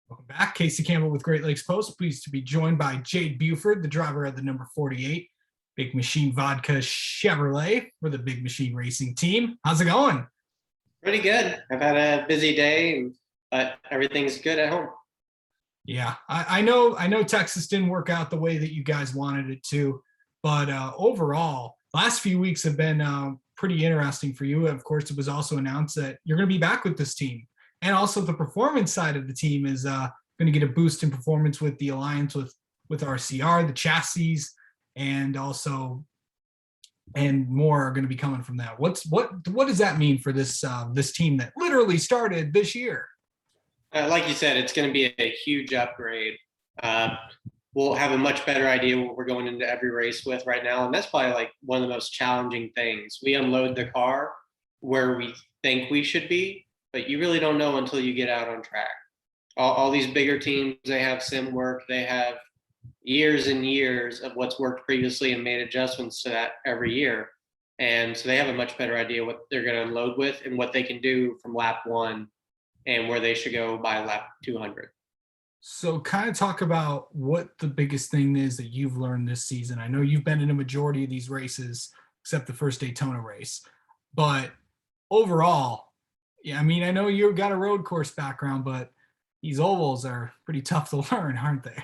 Welcome back. Casey Campbell with Great Lakes Post. Pleased to be joined by Jade Buford, the driver of the number 48 Big Machine Vodka Chevrolet for the Big Machine Racing team. How's it going? Pretty good. I've had a busy day, but everything's good at home. Yeah, I know Texas didn't work out the way that you guys wanted it to, but overall, last few weeks have been pretty interesting for you. Of course, it was also announced that you're going to be back with this team, and also the performance side of the team is going to get a boost in performance with the alliance with RCR, the chassis, and also and more are going to be coming from that. What does that mean for this team that literally started this year? Like you said, it's going to be a huge upgrade. We'll have a much better idea what we're going into every race with right now, and that's probably like one of the most challenging things. We unload the car where we think we should be, but you really don't know until you get out on track. All these bigger teams, they have sim work, they have years and years of what's worked previously and made adjustments to that every year. And so they have a much better idea what they're going to unload with and what they can do from lap one and where they should go by lap 200. So kind of talk about what the biggest thing is that you've learned this season. I know you've been in a majority of these races, except the first Daytona race, but overall, yeah, I mean, I know you've got a road course background, but these ovals are pretty tough to learn, aren't they?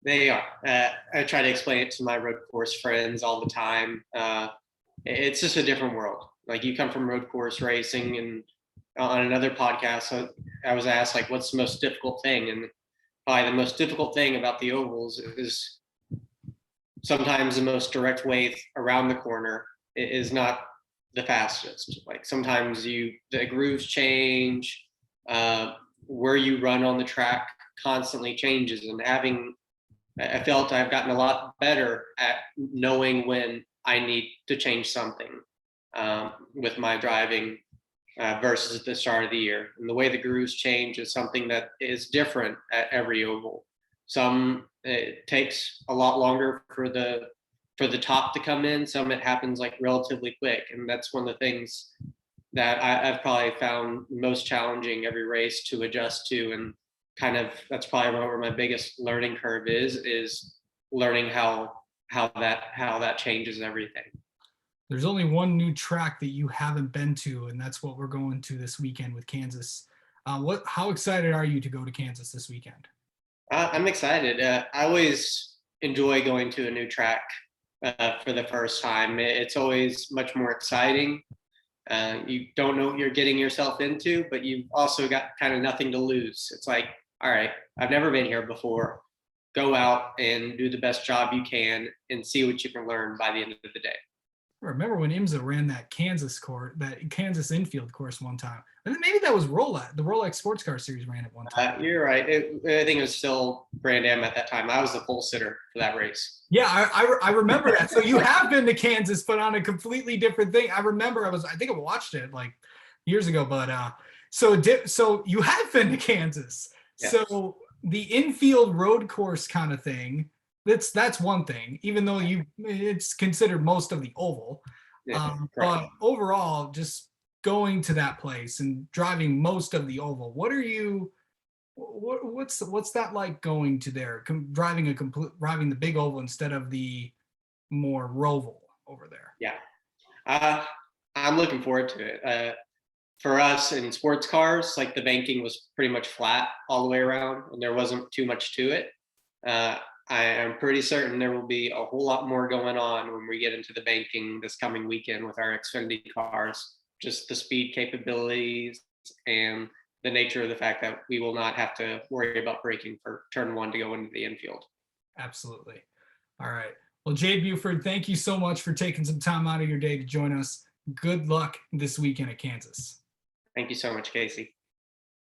They are. I try to explain it to my road course friends all the time. It's just a different world. Like you come from road course racing, and on another podcast, so I was asked like, what's the most difficult thing? And probably the most difficult thing about the ovals is sometimes the most direct way around the corner is not the fastest. Like sometimes the grooves change, where you run on the track constantly changes, and I felt I've gotten a lot better at knowing when I need to change something with my driving versus at the start of the year. And the way the grooves change is something that is different at every oval. Some it takes a lot longer for the top to come in. Some it happens like relatively quick, and that's one of the things that I've probably found most challenging every race to adjust to. And kind of that's probably where my biggest learning curve is learning how that changes everything. There's only one new track that you haven't been to, and that's what we're going to this weekend with Kansas. How excited are you to go to Kansas this weekend? I'm excited. I always enjoy going to a new track for the first time. It's always much more exciting. You don't know what you're getting yourself into, but you've also got kind of nothing to lose. It's like, all right, I've never been here before. Go out and do the best job you can and see what you can learn by the end of the day. I remember when IMSA ran that Kansas infield course one time. I think maybe that was Rolex. The Rolex Sports Car Series ran it one time. You're right. I think it was still Grand Am at that time. I was the pole sitter for that race. Yeah, I remember that. So you have been to Kansas, but on a completely different thing. I remember I think I watched it like years ago, but so you have been to Kansas. Yeah. So the infield road course kind of thing, that's one thing, even though it's considered most of the oval. Yeah, but overall, just going to that place and driving most of the oval, what's that like going to there, driving the big oval instead of the more roval over there? Yeah, I'm looking forward to it. For us in sports cars, like the banking was pretty much flat all the way around, and there wasn't too much to it. I am pretty certain there will be a whole lot more going on when we get into the banking this coming weekend with our Xfinity cars. Just the speed capabilities and the nature of the fact that we will not have to worry about braking for turn one to go into the infield. Absolutely. All right. Well, Jade Buford, thank you so much for taking some time out of your day to join us. Good luck this weekend at Kansas. Thank you so much, Casey.